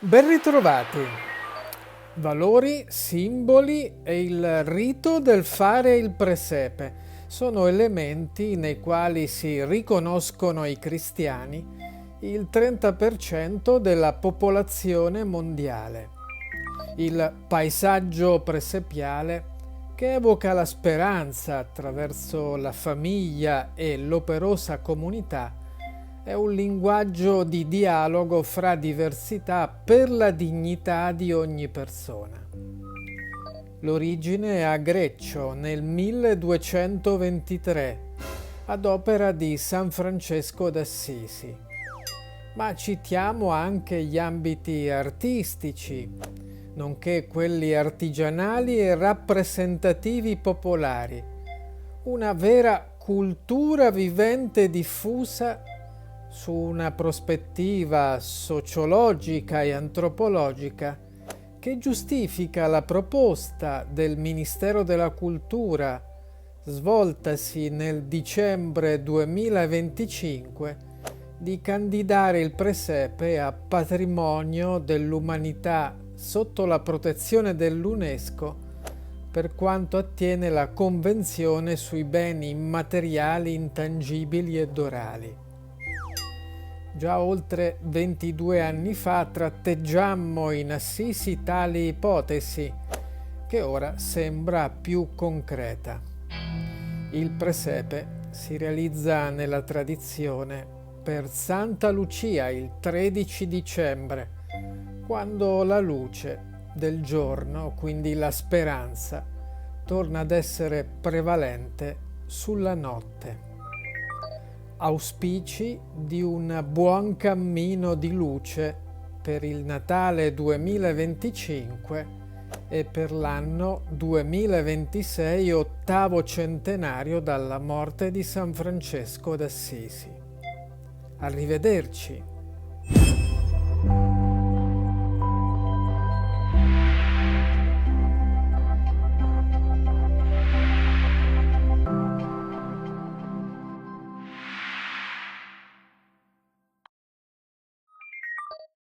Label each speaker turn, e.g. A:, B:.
A: Ben ritrovati. Valori, simboli e il rito del fare il presepe sono elementi nei quali si riconoscono i cristiani, il 30% della popolazione mondiale. Il paesaggio presepiale, che evoca la speranza attraverso la famiglia e l'operosa comunità, è un linguaggio di dialogo fra diversità per la dignità di ogni persona. L'origine è a Greccio nel 1223, ad opera di San Francesco d'Assisi. Ma citiamo anche gli ambiti artistici, nonché quelli artigianali e rappresentativi popolari. Una vera cultura vivente e diffusa su una prospettiva sociologica e antropologica che giustifica la proposta del Ministero della Cultura, svoltasi nel dicembre 2025, di candidare il presepe a patrimonio dell'umanità sotto la protezione dell'UNESCO per quanto attiene la Convenzione sui beni immateriali, intangibili ed orali. Già oltre 22 anni fa tratteggiammo in Assisi tale ipotesi, che ora sembra più concreta. Il presepe si realizza nella tradizione per Santa Lucia il 13 dicembre, quando la luce del giorno, quindi la speranza, torna ad essere prevalente sulla notte. Auspici di un buon cammino di luce per il Natale 2025 e per l'anno 2026, ottavo centenario dalla morte di San Francesco d'Assisi. Arrivederci.